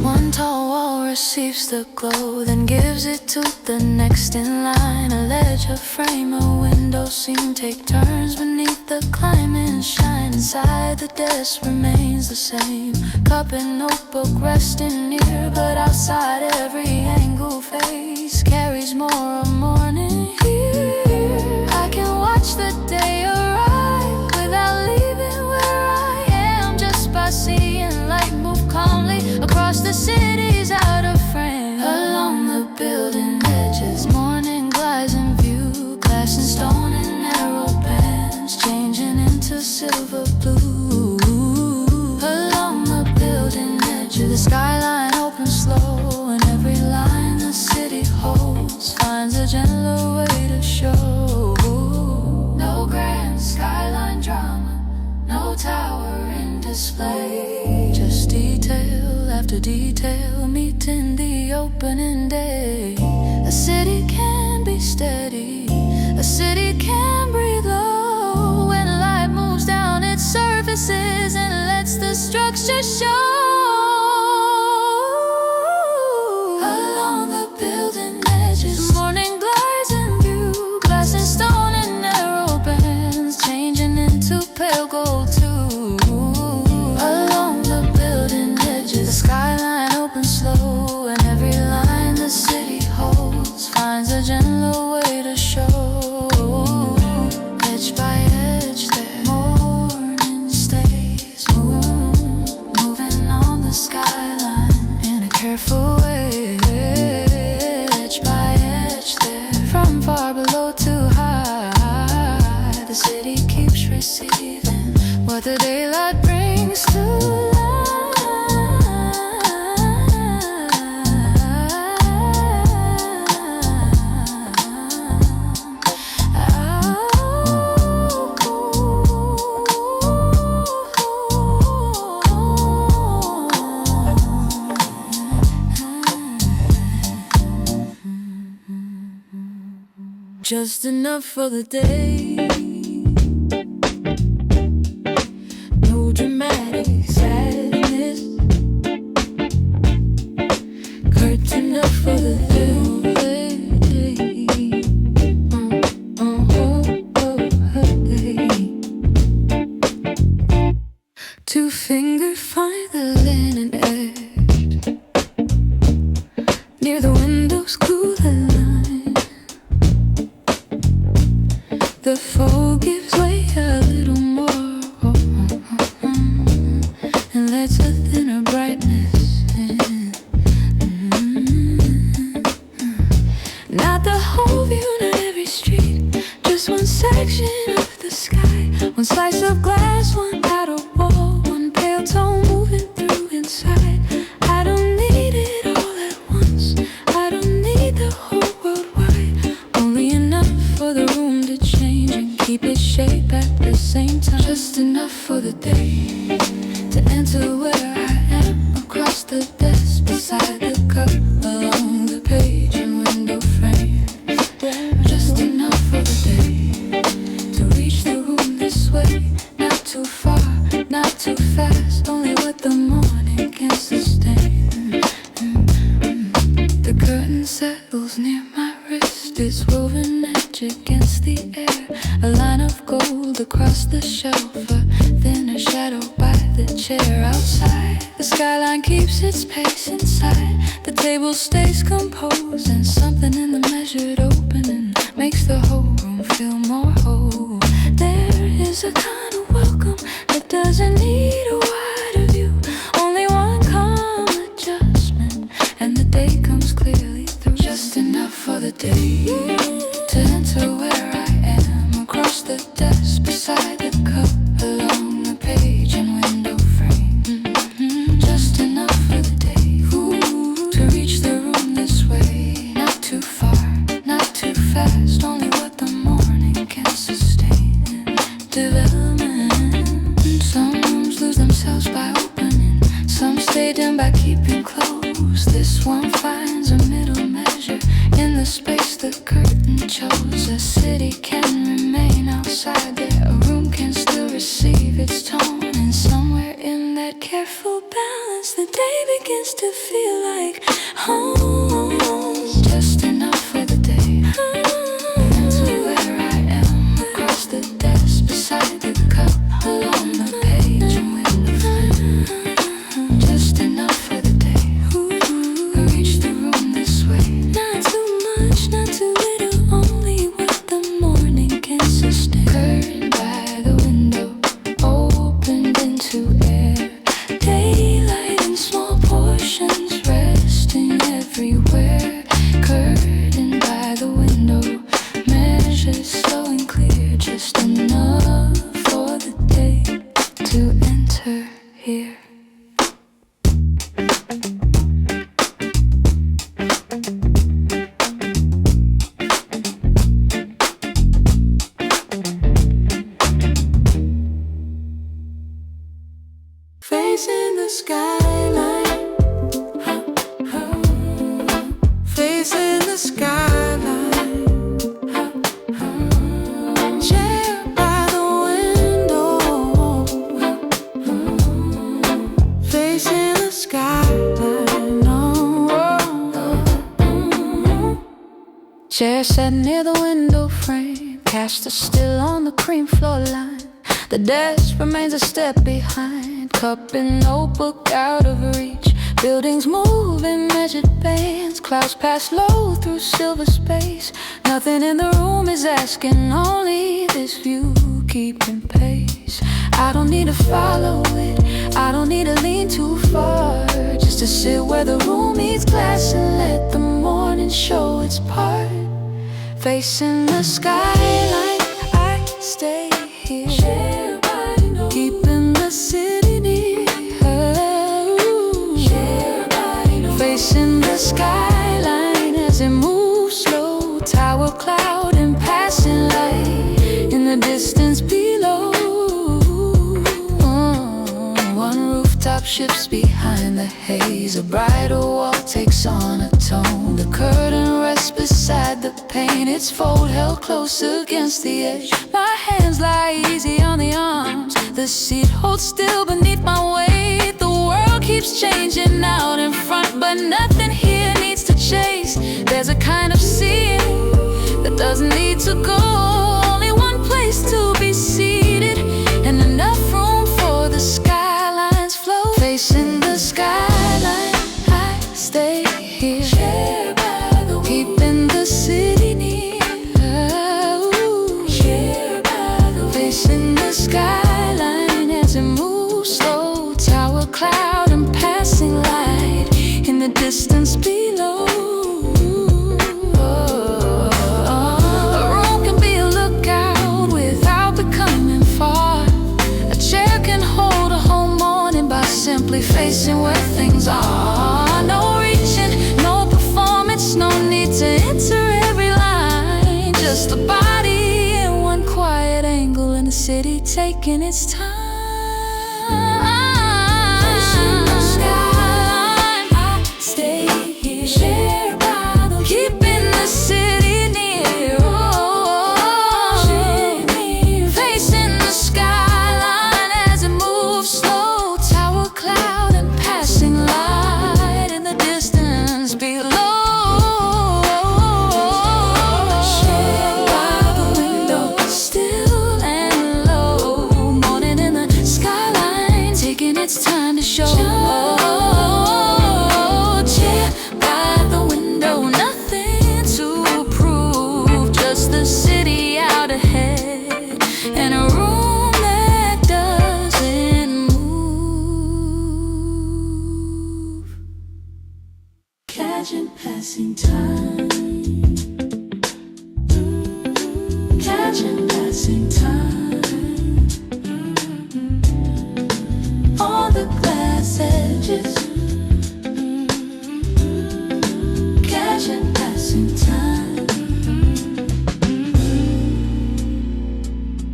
One tall wall receives the glow, then gives it to the next in line. A ledge, a frame, a window seam take turns beneath the climbing shine. Inside the desk remains the same, cup and notebook resting near, but outside every angle face carries more of morning here. I can watch the day arrive without leaving where I am, just by seeing light move calmly across the city's outer frame. Along the building edges, morning glides in view. Glass and stone and narrow bands changing into silver blue. Along the building edges, the skyline opens slow, and every display. Just detail after detail meet in the opening day. A city can be steady, a city can breathe low when light moves down its surfaces and lets the structure show. Along the building edges, morning glides in view, glass and stone and narrow bands changing into pale gold too. Along the building edges, the skyline opens slow, and every line the city holds finds a gentler way to show. Edge by edge, their morning stays moving on the skyline in a careful way. Edge by edge, there from far below to high, the city keeps receiving what the daylight brings to life. Just enough for the day. No dramatic sadness. Curtain up for the day. Two finger find the linen edge near the window's cooler line. The fold gives way a little more and lets a thinner brightness in. Not the whole view, not every street, just one section of the sky. One slice of glass, one outer wall, one pale tone moving through inside. I don't need it all at once, I don't need the whole world wide. Only enough for the room to change and keep its shape at the same time. Just enough for the day to enter where I am, across the desk, beside the cup, along the page and window frame. Just enough for the day to reach the room this way. Not too far, not too fast, only what the morning can sustain. The curtain settles near my wrist, its woven edge against the air. A line of gold across the shelf, a thinner shadow by the chair outside. The skyline keeps its pace inside. The table stays composed, and something in the measured opening makes the whole room feel more whole. There is a kind of welcome that doesn't need a wider view, only one calm adjustment, and the day comes clearly through. Just enough for the day to enter where I am, across the desk, beside the cup, along the page and window frame. Just enough for the day to reach the room this way. Not too far, not too fast, only what the morning can sustain. Development. Some rooms lose themselves by opening, some stay dim by keeping close. This one finds a middle measure in the space the curtain chose. A city can remain outside there, a room can still receive its tone, and somewhere in that careful balance the day begins to feel like home. Just enough for the day to where I am, across the desk, beside the cup, along the page and window frame. Just enough for the day to reach the room this way. Not too much, not too little, only what the morning can sustain. Curtain by the window, opened into air. Daylight in small portions, resting everywhere. Facing the skyline, facing the skyline, chair by the window, facing the skyline. Chair set near the window frame, cast is still on the cream floor line. The desk remains a step behind, cup and notebook out of reach. Buildings move in measured bands, clouds pass low through silver space. Nothing in the room is asking, only this view keeping pace. I don't need to follow it, I don't need to lean too far, just to sit where the room meets glass and let the morning show its part. Facing the skyline, I stay here, keeping the city near. Facing the skyline as it moves slow, tower, cloud, and passing light in the distance below. One rooftop shifts behind the haze, a brighter wall takes on a tone. The curtain rests beside the pane, its fold held close against the edge. My hands lie easy on the arms, the seat holds still beneath my weight. The world keeps changing out in front, but nothing here needs to chase. There's a kind of seeing that doesn't need to go, only one place to be seated, and enough room for the skyline's flow. Facing the skyline, I stay here, keeping the city near. Facing the skyline as it moves slow, tower, cloud, and passing light in the distance below. A room can be a lookout without becoming far. A chair can hold a whole morning by simply facing where things are. No reaching, no performance, no need to enter every line. Just the body in one quiet angle in the city taking its time. Facing the skyline, I stay here, keeping the city near. Facing the skyline as it moves slow, tower, cloud, and passing light in the distance below. By the window, still and low, morning in the skyline taking its time to show. Chair by the window, nothing to prove, just the city out ahead and a room that doesn't move. Catching passing time, catching passing time on the glass edges, catching passing time.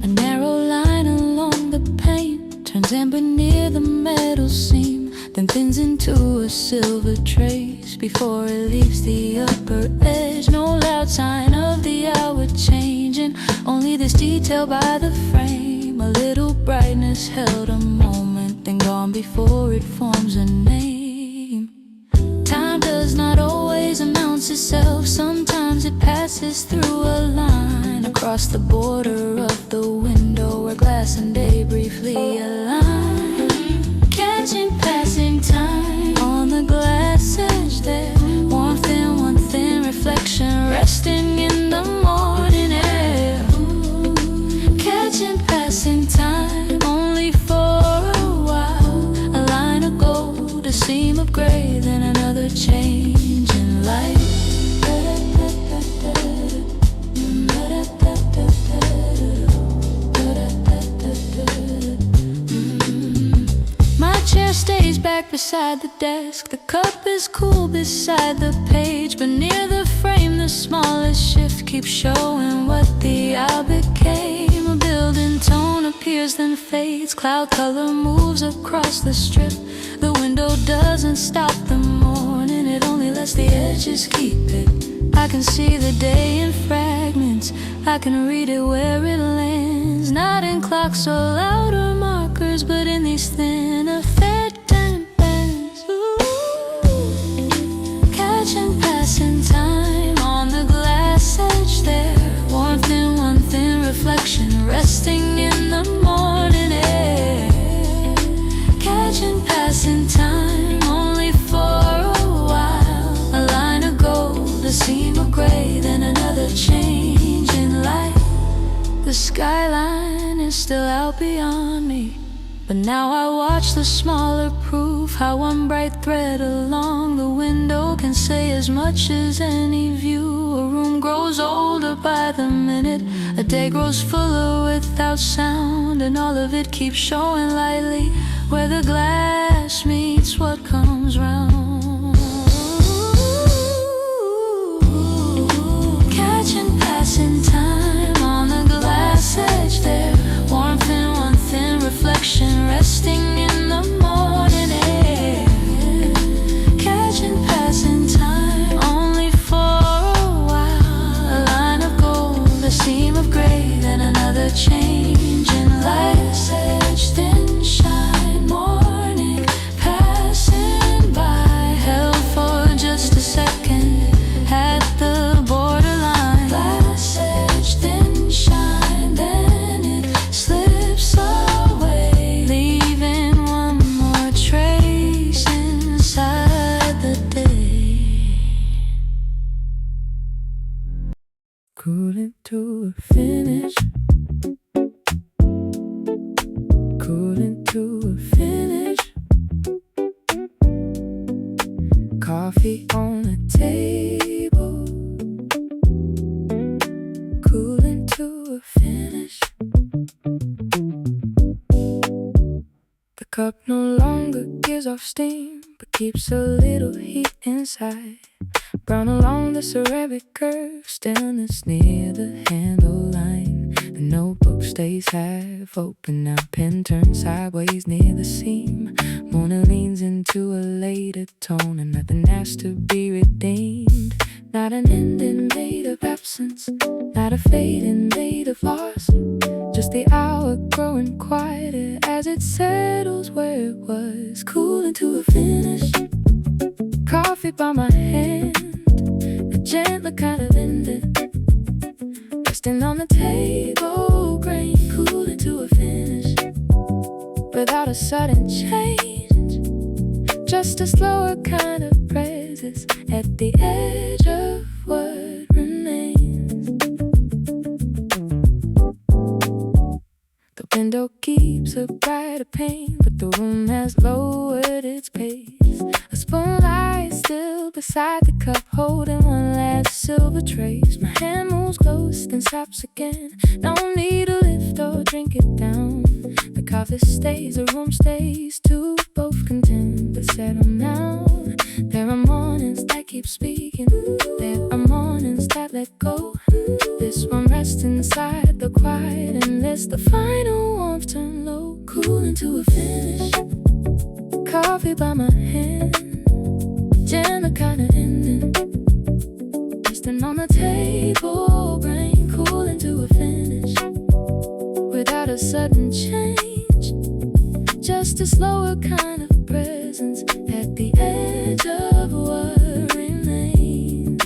A narrow line along the pane turns amber near the metal seam, then thins into a silver trace before it leaves the upper edge. No loud sign of the hour changing, only this detail by the frame. A little brightness held a moment, then gone before it forms a name. Time does not always announce itself, sometimes it passes through a line across the border of the window where glass and day briefly align. Catching passing time on the glass edge there, warmth in one thin reflection resting in the morning air. Catching passing time only for a while, a line of gold, a seam of gray, then another change in light. My chair stays back beside the desk, the cup is cool beside the page, but near the frame the smallest shift keeps showing what the hour became. A building tone appears then fades. Cloud color moves across the strip. The window doesn't stop the morning, it only lets the edges keep it. I can see the day in fragments, I can read it where it lands. Not in clocks or louder markers, but in these thinner fed time bands. Catching passing time on the glass edge there. Warmth in one thin reflection, resting in the morning air. Catching passing time only for a while. A line of gold, a seam of gray, then another change in light. The skyline is still out beyond me, but now I watch the smaller proof. How one bright thread along the window can say as much as any view. A room grows older by the minute, a day grows fuller without sound, and all of it keeps showing lightly where the glass meets what comes round. Catching passing time on the glass edge there. Warmth in one thin reflection, resting in the morning air. Catching passing time only for a while. A line of gold, a seam of gray, then another change in life's edge. Thin shine, morning passing by, held for just a second at the borderline. Glass edge, thin shine, then it slips away, leaving one more trace inside the day. Cooling to a finish. Cooling to a finish. Coffee on the table. Cooling to a finish. The cup no longer gives off steam, but keeps a little heat inside. Brown along the ceramic curve, stillness near the handle line. The notebook stays half open, now pen turns sideways near the seam. Morning leans into a later tone, and nothing has to be redeemed. Not an ending made of absence, not a fading made of loss. Just the hour growing quieter as it settles where it was. Cooling to a finish. Coffee by my hand, a gentler kind of ending. Resting on the table, grain cooling to a finish. Without a sudden change, just a slower kind of presence at the edge of what remains. The window keeps a brighter pane, but the room has lowered its pace. A spoon lies still beside the cup, holding one last silver trace. My hand moves close, then stops again. No need to lift or drink it down. The coffee stays, the room stays, too, both content to settle now. There are mornings that keep speaking, there are mornings that let go. This one rests inside the quiet and lets the final warmth turn low. Cooling to a finish. Coffee by my hand, gentler kind of ending. Resting on the table, brain cooling to a finish. Without a sudden change, just a slower kind of presence at the edge of what remains.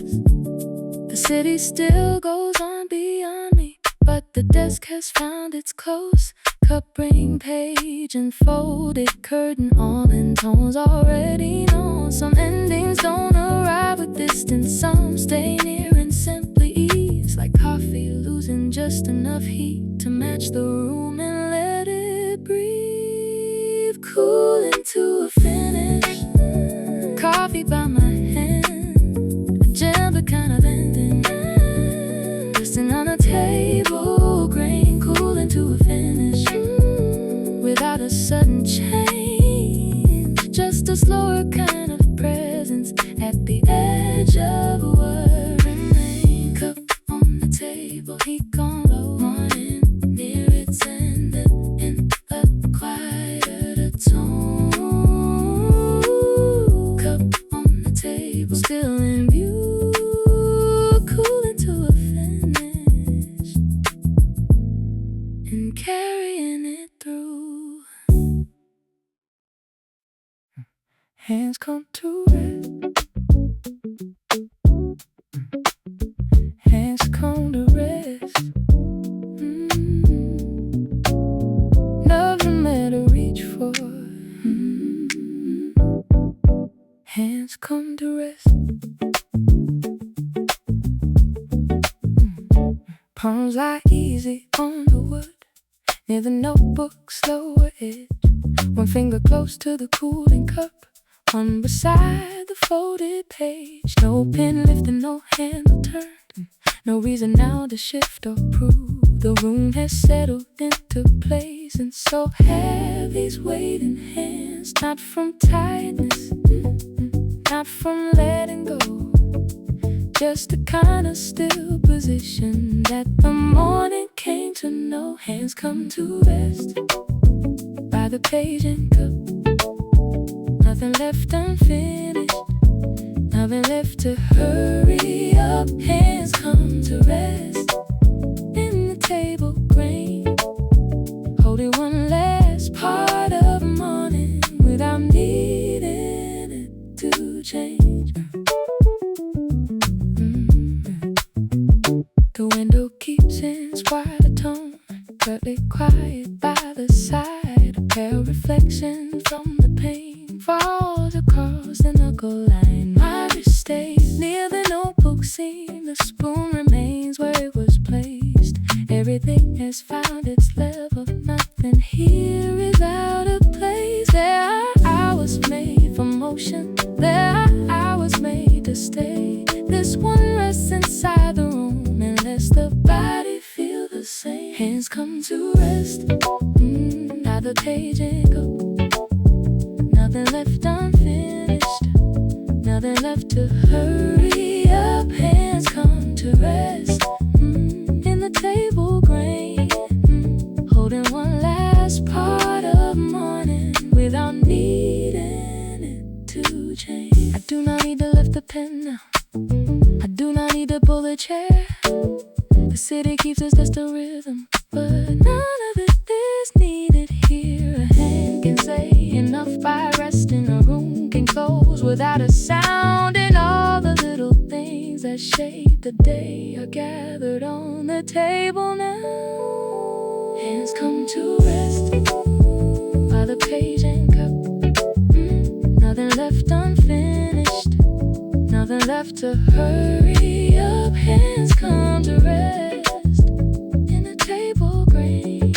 The city still goes on beyond me, but the desk has found its close. Cup, ring, page, and folded curtain, all in tones already known. Some endings don't arrive with distance, some stay near and simply ease. Like coffee losing just enough heat to match the room and let it breathe. Cooling to a finish. Coffee by my hand, a gentler kind of ending. Resting on the table, grain cooling to a finish. Without a sudden change, just a slower kind of presence at the edge of what remains. Cup on the table, heat gone low, morning near its end. hands come to rest. Hands come to rest. Nothing there to reach for. Hands come to rest. Palms lie easy on the wood, near the notebook's lower edge. One finger close to the cooling cup, one beside the folded page. No pen lifted, no handle turned, no reason now to shift or prove. The room has settled into place, and so have these waiting hands. Not from tiredness, not from letting go, just the kind of still position that the morning came to know. Hands come to rest by the page and cup. Nothing left unfinished, nothing left to hurry up. Hands come to rest in the table grain, holding one last part of the morning without needing it to change. The window keeps its quieter tone, perfectly quiet by the side. A pale reflection from the pane falls across the knuckle line. My wrist stays near the notebook seam. The spoon remains where it was placed. Everything has found its level. Nothing here is out of place. There are hours made for motion, there are hours made to stay. This one rests inside the room unless the body feel the same. Hands come to rest, now the page and go. Nothing left unfinished, nothing left to hurry up. Hands come to rest in the table grain, holding one last part of morning without needing it to change. I do not need to lift the pen now, I do not need to pull the chair. The city keeps us just a rhythm, but none of it is needed here. A hand can say enough by resting. A room can close without a sound, and all the little things that shape the day are gathered on the table now. Hands come to rest by the page and cup. Nothing left unfinished, nothing left to hurry up. Hands come to rest in the table grain,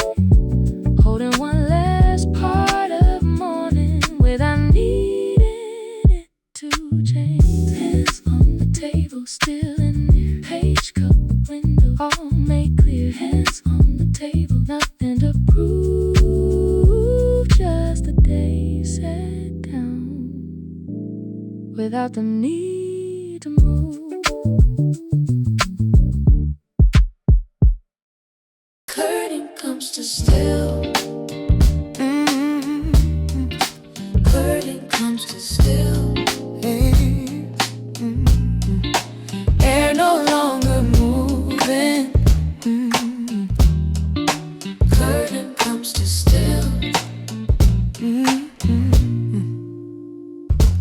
holding one last part of morning without needing it to change. Hands on the table, still in there. Page, cup, window, all made clear. Hands on the table, nothing to prove, just a day set down without the need to move. Curtain comes to still. Curtain comes to still. Air no longer moving. Curtain comes to still.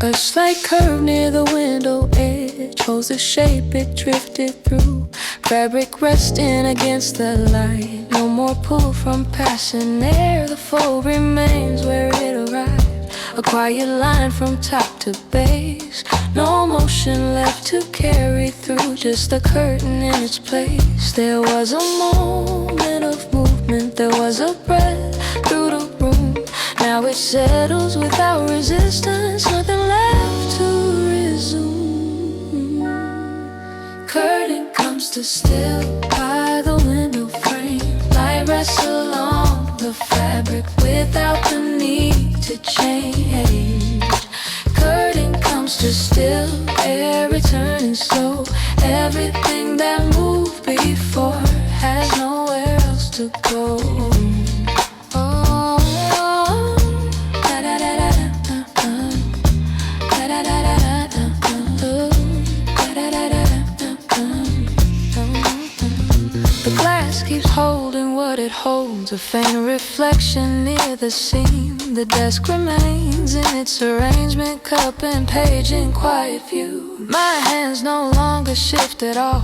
A slight curve near the window edge holds the shape it drifted through. Fabric resting against the light. No more pull from passing air. The fold remains where it arrived. A quiet line from top to base. No motion left to carry through, just the curtain in its place. There was a moment of movement, there was a breath through the room. Now it settles without resistance, nothing left to resume. Curtain comes to still by the window frame. Light rests along the fabric without the need to change. Curtain comes to still, air returning slow. Everything that moved before has nowhere else to go. The glass keeps holding what it holds, a faint reflection near the seam. The desk remains in its arrangement, cup and page in quiet view. My hands no longer shift at all.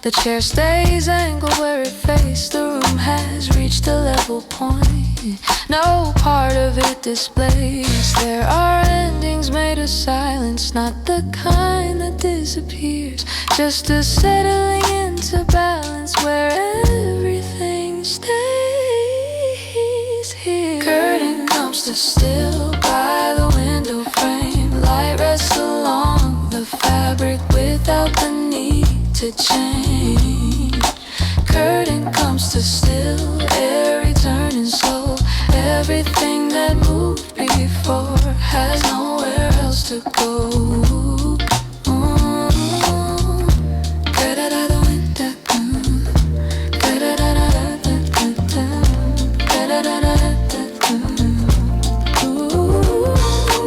The chair stays angled where it faced. The room has reached a level point. No part of it displays. There are endings made of silence, not the kind that disappears, just a settling into balance where everything stays here. Curtain comes to still by the window frame. Light rests along the fabric without the need to change. Curtain comes to still, air returning slow. Everything that moved before has nowhere else to go.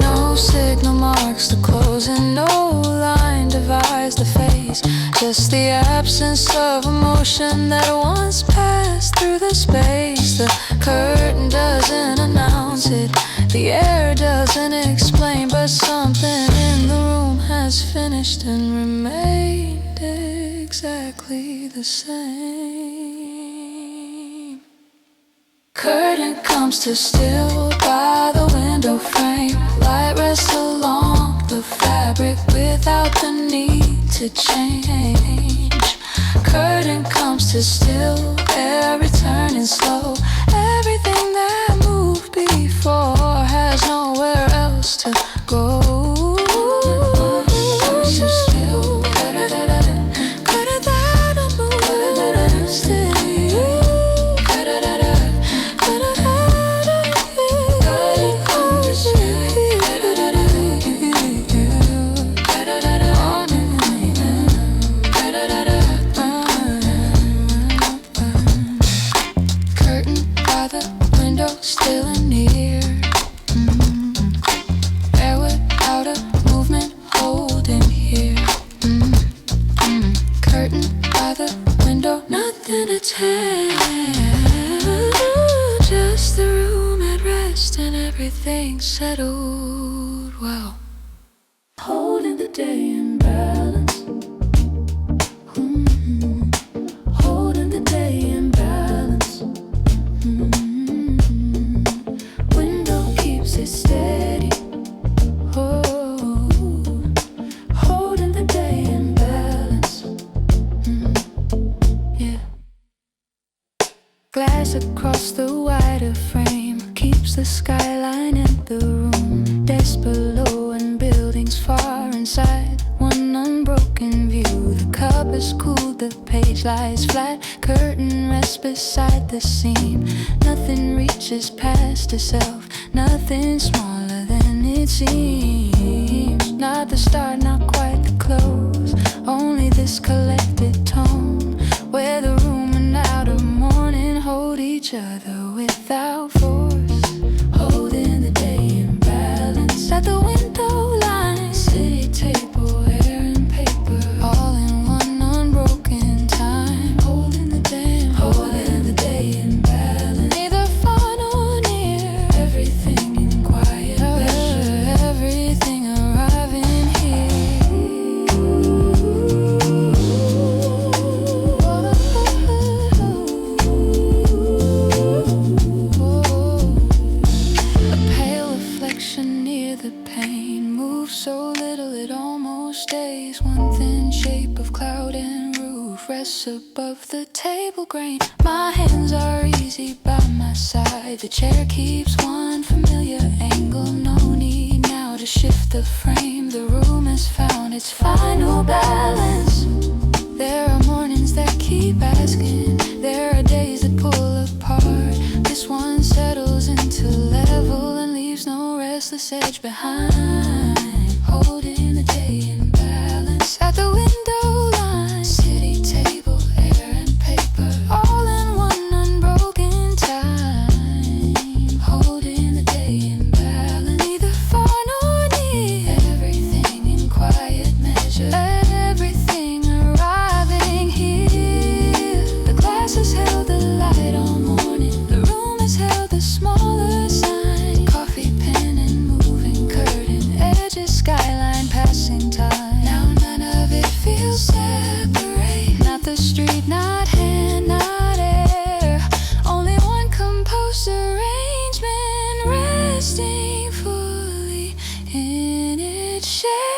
No signal marks the close and no line divides the face. Just the absence of emotion that once passed through the space. The curtain doesn't announce it, the air doesn't explain, but something in the room has finished and remained exactly the same. Curtain comes to still by the window frame. Light rests along the fabric without the need to change. Curtain comes to still, air returning slow. Everything that moved before has nowhere else to go. Still and near, air without a movement holding here. Curtain by the window, nothing to tell. Just the room at rest and everything settled well. Holding the day in balance. Holding the day in balance. It's steady, oh, holding the day in balance, yeah. Glass across the wider frame keeps the skyline in the room. Desks below and buildings far inside, one unbroken view. The cup is cooled, the page lies flat, curtain rests beside the seam. Nothing reaches past itself, nothing smaller than it seems. Not the start, not quite the close, only this collected tone, where the room and outer morning hold each other without force. Holding the day in balance at the window line. City table, air and paper, all in one unbroken time. Holding the day in balance, neither far nor near. Everything in quiet measure, everything arriving here. A pale reflection near the pane moves so little it almost stays. One thin shape of cloud and roof rests above the table grain. My hands are easy by my side. The chair keeps one familiar angle. No need now to shift the frame. The room has found its final balance. There are mornings that keep asking. There are days that pull apart. This one settles into level and leaves no restless edge behind. Holding the day in balance at the window line. City table, air and paper, all in one unbroken time. Holding the day in balance, neither far nor near. Everything in quiet measure, everything arriving here. The glass has held the light all morning. The room has held the smaller sign. Coffee share.